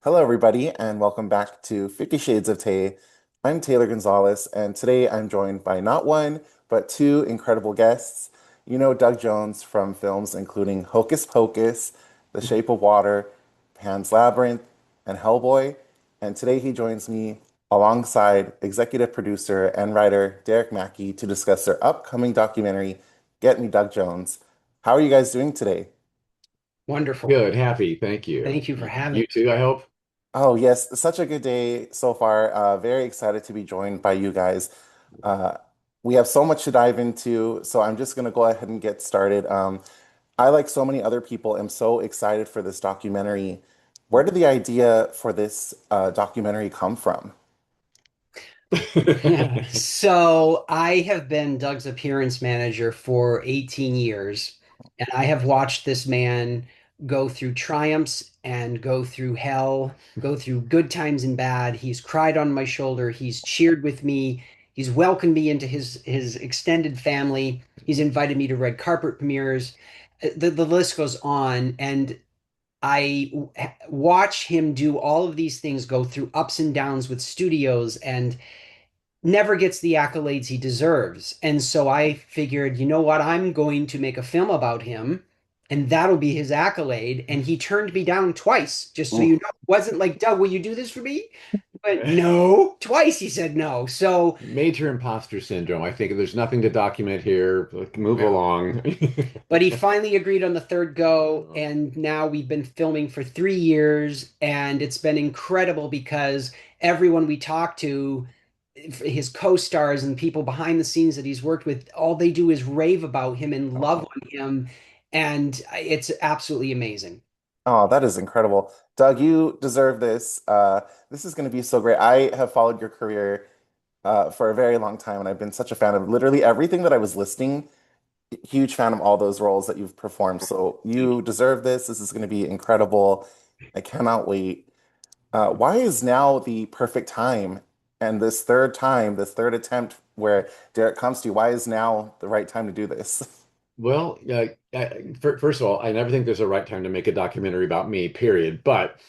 Hello, everybody, and welcome back to 50 Shades of Tay. I'm Taylor Gonzalez, and today I'm joined by not one, but two incredible guests. You know Doug Jones from films including Hocus Pocus, The Shape of Water, Pan's Labyrinth, and Hellboy. And today he joins me alongside executive producer and writer Derek Mackey to discuss their upcoming documentary, Get Me Doug Jones. How are you guys doing today? Wonderful. Good, happy. Thank you. Thank you for having You us. too, I hope. Oh, yes, such a good day so far. Very excited to be joined by you guys. Uh, we have so much to dive into, so I'm just going to go ahead and get started. I, like so many other people, am so excited for this documentary. Where did the idea for this documentary come from? So I have been Doug's appearance manager for 18 years, and I have watched this man go through triumphs and go through hell, go through good times and bad. He's cried on my shoulder, he's cheered with me, he's welcomed me into his extended family, he's invited me to red carpet premieres. The list goes on, and watch him do all of these things, go through ups and downs with studios, and never gets the accolades he deserves. And so I figured, you know what? I'm going to make a film about him, and that'll be his accolade. And he turned me down twice, just so you Ooh. know. It wasn't like, Doug, will you do this for me? But no, twice he said no. So, Major imposter syndrome. I think there's nothing to document here. Move yeah. along. But he finally agreed on the third go, and now we've been filming for 3 years, and it's been incredible because everyone we talk to, his co-stars and people behind the scenes that he's worked with, all they do is rave about him and love Oh, on him, and it's absolutely amazing. oh, that is incredible. Doug, you deserve this. This is going to be so great. I have followed your career for a very long time, and I've been such a fan of literally everything that I was listing. Huge fan of all those roles that you've performed. So Thank you deserve this. This is going to be incredible. I cannot wait. Why is now the perfect time? And this third time, this third attempt where Derek comes to you, why is now the right time to do this? Well, first of all, I never think there's a right time to make a documentary about me, period. But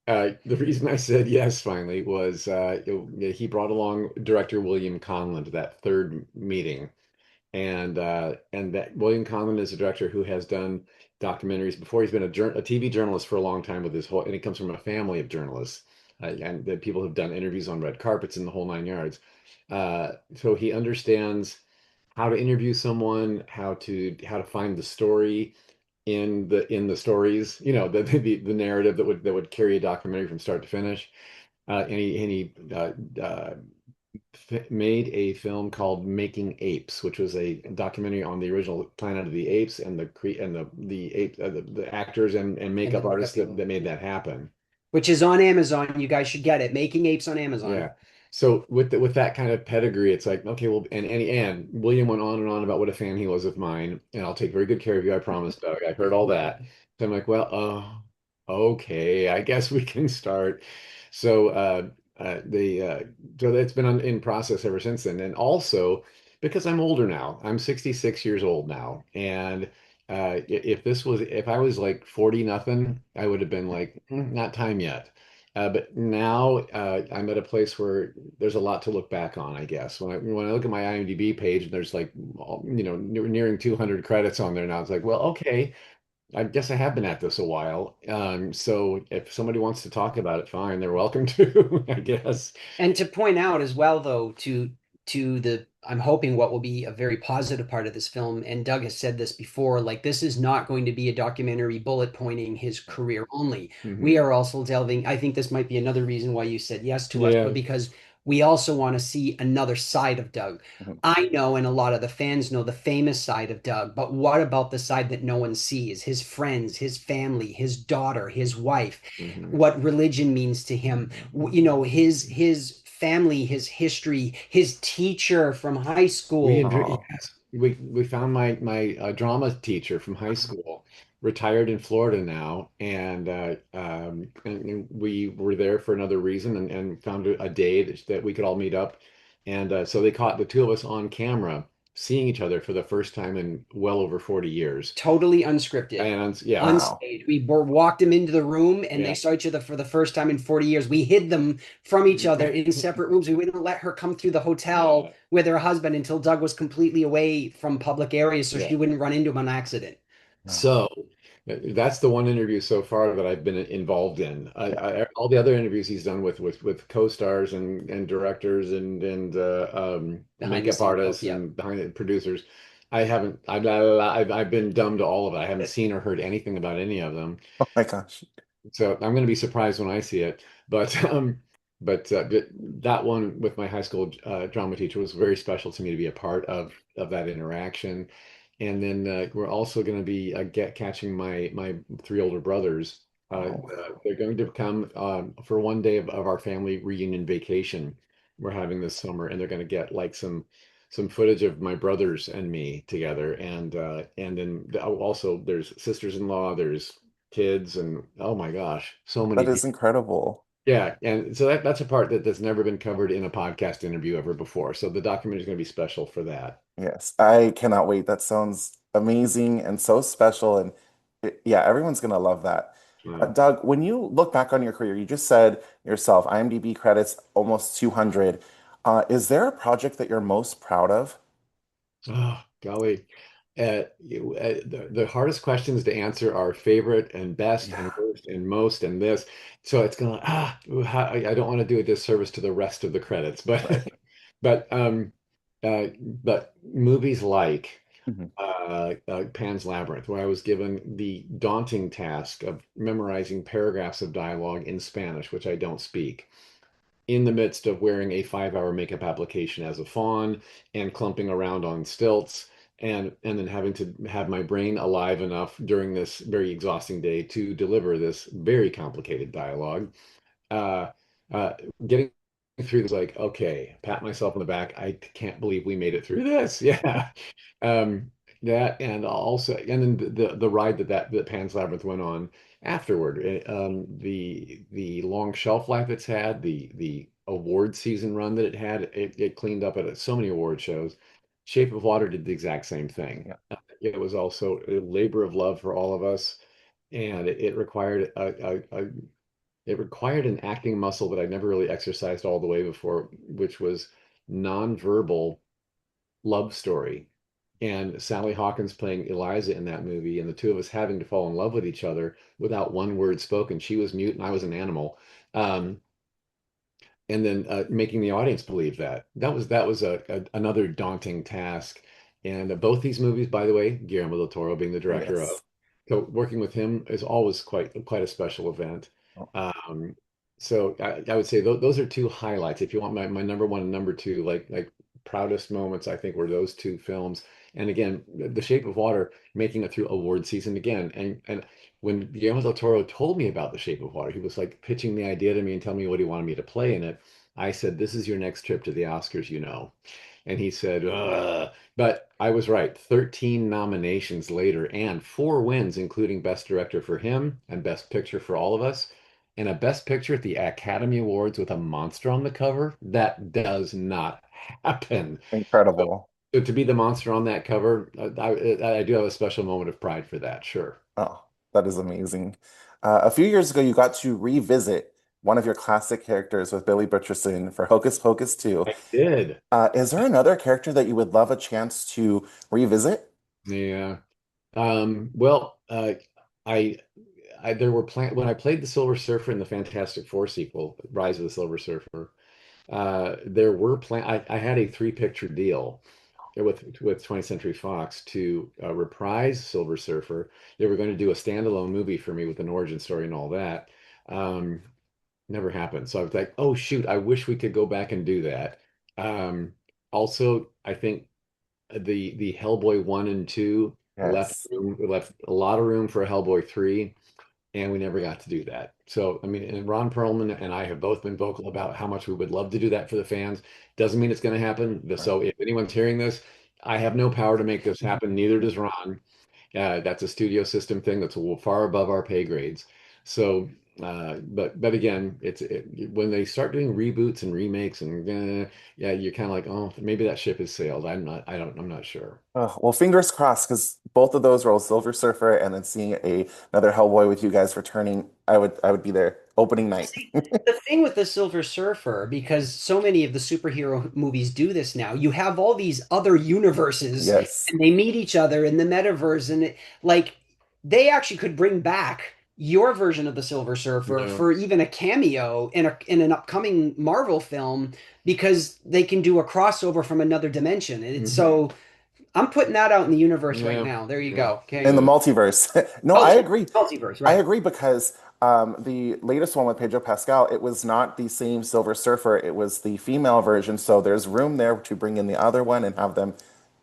the reason I said yes finally was he brought along director William Conlon to that third meeting. And that William Conlon is a director who has done documentaries before. He's been a TV journalist for a long time with his whole, and he comes from a family of journalists, and the people have done interviews on red carpets in the whole nine yards. So he understands how to interview someone, how to find the story in the stories, the narrative that would carry a documentary from start to finish. And he made a film called Making Apes, which was a documentary on the original Planet of the Apes and the ape the actors and And the makeup makeup artists that, people, that made that happen. which is on Amazon. You guys should get it. Making Apes on Amazon. Yeah. So with that kind of pedigree, it's like, okay, well, and William went on and on about what a fan he was of mine, and I'll take very good care of you, I promise, Doug. I heard all that. So I'm like, well, okay, I guess we can start. So the so that's been in process ever since then. And also because I'm older now, I'm 66 years old now, and if I was like 40 nothing, I would have been like, not time yet. But now I'm at a place where there's a lot to look back on, I guess. When I look at my IMDb page and there's like, nearing 200 credits on there now, it's like, well, okay, I guess I have been at this a while. So if somebody wants to talk about it, fine, they're welcome to, I guess. And to point out as well, though, to the I'm hoping what will be a very positive part of this film, and Doug has said this before, like this is not going to be a documentary bullet pointing his career only. We Hmm. are also delving, I think this might be another reason why you said yes to us, but Yeah. because we also want to see another side of Doug. Mhm. I know, and a lot of the fans know the famous side of Doug, but what about the side that no one sees? His friends, his family, his daughter, his wife, Hmm. what religion means to him, his family, his history, his teacher from high school. Oh, Yes, we found my drama teacher from high school, retired in Florida now, and we were there for another reason, and found a day that we could all meet up, and so they caught the two of us on camera seeing each other for the first time in well over 40 years. Totally unscripted, And yeah, Wow. unstaged. We walked them into the room and they yeah. saw each other for the first time in 40 years. We hid them from each other in separate rooms. We wouldn't let her come through the hotel Yeah, with her husband until Doug was completely away from public areas so yeah. she wouldn't run into him on accident. Wow. So that's the one interview so far that I've been involved in. Yeah. All the other interviews he's done with co-stars and directors and Behind the makeup scenes folks. artists Yep. and behind the producers, I haven't. I've been dumb to all of it. I haven't seen or heard anything about any of them. Oh my gosh. So I'm going to be surprised when I see it. But but that one with my high school drama teacher was very special to me to be a part of that interaction. And then we're also going to be catching my three older brothers. Oh, They're going to come for one day of our family reunion vacation we're having this summer, and they're going to get like some footage of my brothers and me together, and then also there's sisters-in-law, there's kids, and oh my gosh, so many that is people. incredible. Yeah, and so that's a part that's never been covered in a podcast interview ever before. So the documentary is going to be special for that. Yes, I cannot wait. That sounds amazing and so special. And yeah, everyone's going to love that. Uh, Doug, when you look back on your career, you just said yourself, IMDb credits almost 200. Is there a project that you're most proud of? oh, golly. The hardest questions to answer are favorite and best and Yeah, worst and most and this. So it's gonna I don't want to do a disservice to the rest of the credits, but right. but um but movies like Mhm. Pan's Labyrinth, where I was given the daunting task of memorizing paragraphs of dialogue in Spanish, which I don't speak, in the midst of wearing a 5 hour makeup application as a fawn and clumping around on stilts and then having to have my brain alive enough during this very exhausting day to deliver this very complicated dialogue. Uh, uh, Getting through this, like, okay, pat myself on the back. I can't believe we made it through this. Yeah. Um, that and also, and then the ride that Pan's Labyrinth went on afterward, the long shelf life it's had, the award season run that it had, it cleaned up at so many award shows. Shape of Water did the exact same thing. Yeah, It was also a labor of love for all of us, and it required it required an acting muscle that I never really exercised all the way before, which was nonverbal love story. And Sally Hawkins playing Eliza in that movie, and the two of us having to fall in love with each other without one word spoken. She was mute and I was an animal. Um, and then making the audience believe that that was another daunting task. And both these movies, by the way, Guillermo del Toro being the director of, yes. so working with him is always quite a special event. Oh, Um, so I would say those are two highlights. If you want my number one and number two, like proudest moments, I think were those two films. And again, The Shape of Water making it through award season again, and when Guillermo del Toro told me about The Shape of Water, he was like pitching the idea to me and telling me what he wanted me to play in it. I said, "This is your next trip to the Oscars, you know." And he said, "Ugh." But I was right. 13 nominations later and four wins, including Best Director for him and Best Picture for all of us, and a Best Picture at the Academy Awards with a monster on the cover. That does not happen. incredible. So to be the monster on that cover, I do have a special moment of pride for that, sure. Oh, that is amazing. A few years ago, you got to revisit one of your classic characters with Billy Butcherson for Hocus Pocus 2. I did. Is there another character that you would love a chance to revisit? Yeah. Well, I, there were when I played the Silver Surfer in the Fantastic Four sequel, Rise of the Silver Surfer. There were I had a three picture deal with 20th Century Fox to reprise Silver Surfer. They were going to do a standalone movie for me with an origin story and all that. Um, Never happened. So I was like, oh shoot, I wish we could go back and do that. Um, Also, I think the Hellboy 1 and 2 Yes. left a lot of room for a Hellboy 3, and we never got to do that. So, I mean, and Ron Perlman and I have both been vocal about how much we would love to do that for the fans. Doesn't mean it's going to happen. Right. So, if anyone's hearing this, I have no power to make this happen. Neither does Ron. That's a studio system thing that's a little far above our pay grades. So, but again, when they start doing reboots and remakes and yeah, you're kind of like, oh, maybe that ship has sailed. I'm not sure. Well, fingers crossed, because both of those roles, Silver Surfer and then seeing another Hellboy with you guys returning, I would be there opening night. See, the thing with the Silver Surfer, because so many of the superhero movies do this now, you have all these other universes Yes. and they meet each other in the metaverse, and like they actually could bring back your version of the Silver Surfer Yeah. for even a cameo in an upcoming Marvel film because they can do a crossover from another dimension. And it's Hmm. so I'm putting that out in the universe right Yeah. now. There you Yeah. go. In Okay. the Yeah. multiverse. No, Oh, I sorry, agree. multiverse, I right. agree because the latest one with Pedro Pascal, it was not the same Silver Surfer. It was the female version. So there's room there to bring in the other one and have them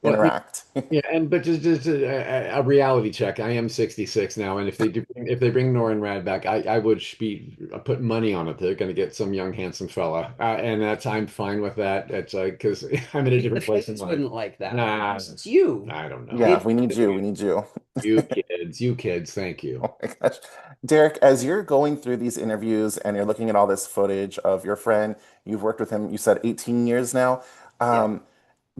Well, interact. yeah, and but just a reality check. I am 66 now, and if they bring Norrin Rad back, I would be put money on it. They're going to get some young handsome fella, and that's I'm fine with that. It's like because I'm in a The different place in fans life. wouldn't like that Nah, because it's you. I don't know. Yeah, It we need you. We need you. You kids, thank you. Oh my gosh. Derek, as you're going through these interviews and you're looking at all this footage of your friend, you've worked with him, you said 18 years now. yeah. Um,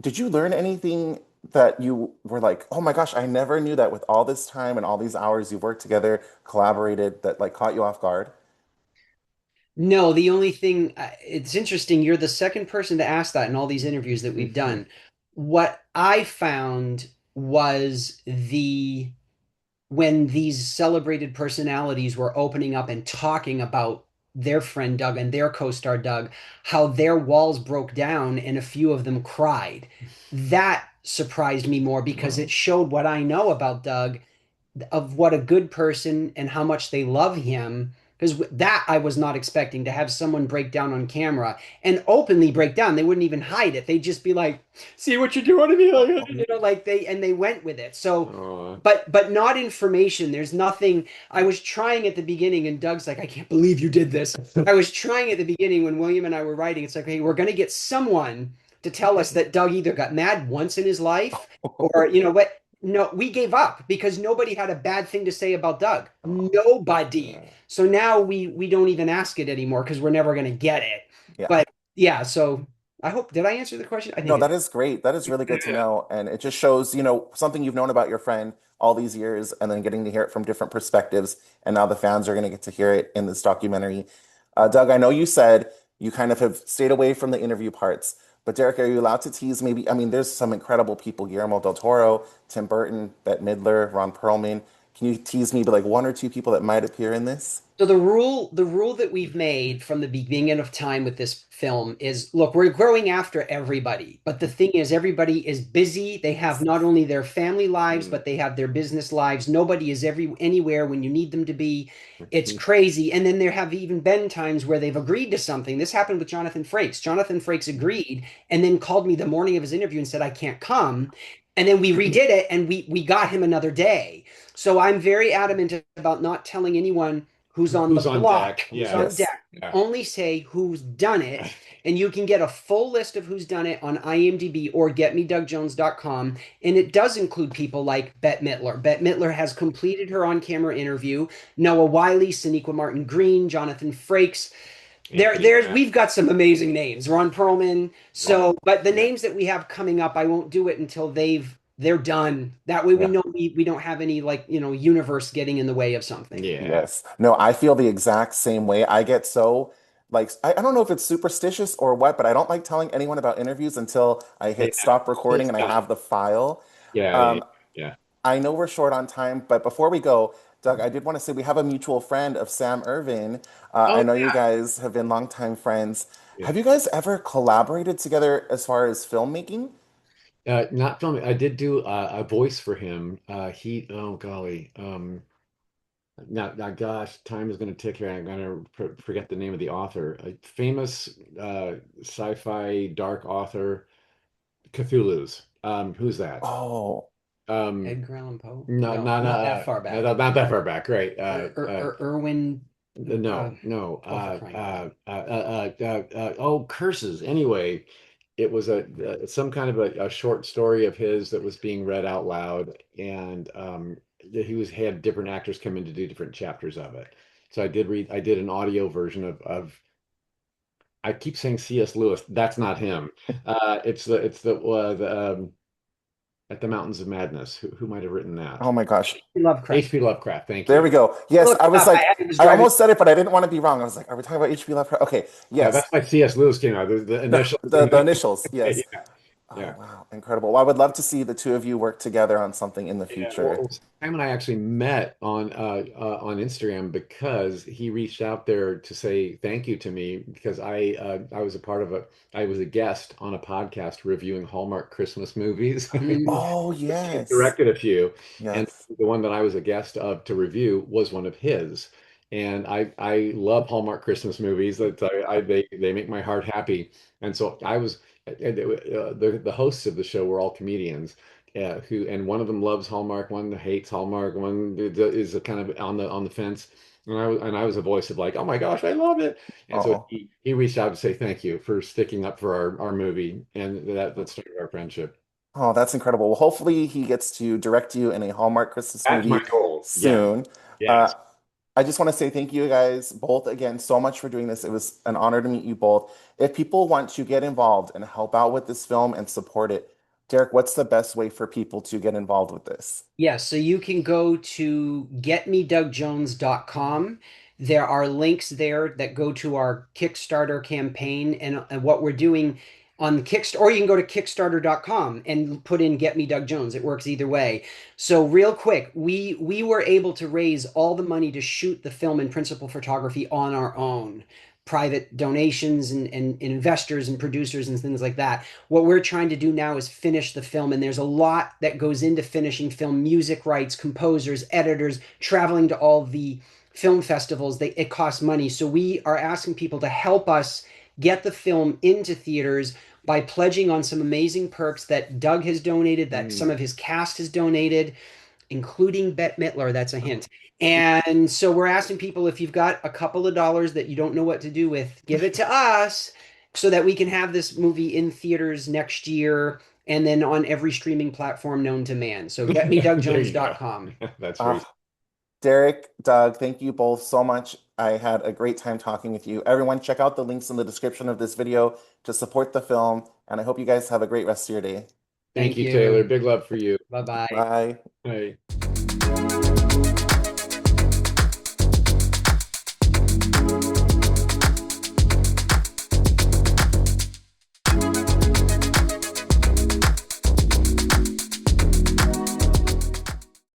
did you learn anything that you were like, oh my gosh, I never knew that with all this time and all these hours you've worked together, collaborated, that like caught you off guard? No, the only thing it's interesting, you're the second person to ask that in all these interviews that we've done. What I found was the when these celebrated personalities were opening up and talking about their friend Doug and their co-star Doug, how their walls broke down and a few of them cried. That surprised me more because Wow. it showed what I know about Doug of what a good person and how much they love him. Because that I was not expecting to have someone break down on camera and openly break down. They wouldn't even hide it. They'd just be like, "See what you're doing to me," like like they went with it. So, Oh, but not information. There's nothing. I was trying at the beginning, and Doug's like, "I can't believe you did this." I was trying at the beginning when William and I were writing. It's like, "Hey, we're gonna get someone to tell us that Doug either got mad once in his life, or what." No, we gave up because nobody had a bad thing to say about Doug. Nobody. yeah. So now we don't even ask it anymore because we're never going to get it. Yeah. But yeah, so I hope did I answer the question? I No, think it that is great. That is really good to Yeah. know. And it just shows, something you've known about your friend all these years and then getting to hear it from different perspectives. And now the fans are going to get to hear it in this documentary. Doug, I know you said you kind of have stayed away from the interview parts, but Derek, are you allowed to tease maybe? I mean, there's some incredible people, Guillermo del Toro, Tim Burton, Bette Midler, Ron Perlman. Can you tease me to like one or two people that might appear in this? so the rule that we've made from the beginning of time with this film is, look, we're growing after everybody, but the thing is, everybody is busy. They have not only their family lives, Mm. but they have their business lives. Nobody is anywhere when you need them to be. It's crazy. And then there have even been times where they've agreed to something. This happened with Jonathan Frakes. Jonathan Frakes agreed and then called me the morning of his interview and said, "I can't come." And then we redid it and we got him another day. So I'm very adamant about not telling anyone who's on the Who's on block, deck? who's on Yes. Yes. deck. Yeah. Only say who's done it. And you can get a full list of who's done it on IMDb or getmedugjones.com. And it does include people like Bette Midler. Bette Midler has completed her on camera interview. Noah Wiley, Sonequa Martin Green, Jonathan Frakes. Anthony Mack. We've got some amazing names. Ron Perlman. Wow. So, but the Yeah. names that we have coming up, I won't do it until they're done. That way we Yeah. know we don't have any like, universe getting in the way of something. Yeah. Yes. No, I feel the exact same way. I get so like I don't know if it's superstitious or what, but I don't like telling anyone about interviews until I Yeah. hit stop recording It's and I done. have the file. Yeah. Yeah. Um, Yeah. I know we're short on time, but before we go, Doug, I did want to say we have a mutual friend of Sam Irvin. I Oh know you guys have been longtime friends. yeah. Have you guys ever collaborated together as far as filmmaking? Not filming. I did do a voice for him. Oh golly. Now, gosh, time is going to tick here. I'm going to forget the name of the author. A famous sci-fi dark author, Cthulhu's. Who's that? Oh, Um, Edgar Allan Poe? no, No, not that far back. not that far back. Right. Irwin. Uh, No. oh, for crying out loud! Oh, curses. Anyway, it was some kind of a short story of his that was being read out loud, and he had different actors come in to do different chapters of it. So I did an audio version of I keep saying C.S. Lewis. That's not him. It's the At the Mountains of Madness. Who might have written that? Oh my gosh. Lovecraft. H.P. Lovecraft. Thank There you. we go. I Yes, looked I it was up. like, It was I driving. almost said it, but I didn't want to be wrong. I was like, are we talking about H.P. Lovecraft? Okay, Yeah, yes. that's why C.S. Lewis came out. The The, initial. the initials, Yeah, yes. Oh yeah. wow, incredible. Well, I would love to see the two of you work together on something in the Yeah, future. Sam and I actually met on Instagram because he reached out there to say thank you to me because I was a part of I was a guest on a podcast reviewing Hallmark Christmas movies. Mm. Oh He yes. directed a few, and Yes. the one that I was a guest of to review was one of his. And I love Hallmark Christmas movies. That they make my heart happy. And so I was the hosts of the show were all comedians. And one of them loves Hallmark, one hates Hallmark, one is a kind of on the fence. And I was a voice of like, oh my gosh, I love it. And so Oh. he reached out to say thank you for sticking up for our movie, and that started our friendship. Oh, that's incredible. Well, hopefully he gets to direct you in a Hallmark Christmas That's my movie goal. Yes, soon. Uh, yes. I just want to say thank you guys both again so much for doing this. It was an honor to meet you both. If people want to get involved and help out with this film and support it, Derek, what's the best way for people to get involved with this? Yes, so you can go to getmedugjones.com. There are links there that go to our Kickstarter campaign and what we're doing on Kickstarter, or you can go to kickstarter.com and put in Get Me Doug Jones. It works either way. So real quick, we were able to raise all the money to shoot the film and principal photography on our own. Private donations and investors and producers and things like that. What we're trying to do now is finish the film, and there's a lot that goes into finishing film: music rights, composers, editors, traveling to all the film festivals. It costs money, so we are asking people to help us get the film into theaters by pledging on some amazing perks that Doug has donated, that some Mm. of his cast has donated, including Bette Midler. That's a hint. And so we're asking people, if you've got a couple of dollars that you don't know what to do with, give it to us so that we can have this movie in theaters next year and then on every streaming platform known to man. So There you go. getmedugjones.com. That's very. Ah, Derek, Doug, thank you both so much. I had a great time talking with you. Everyone, check out the links in the description of this video to support the film, and I hope you guys have a great rest of your day. Thank Thank you, Taylor. you. Big love for you. Bye bye. Bye. Bye.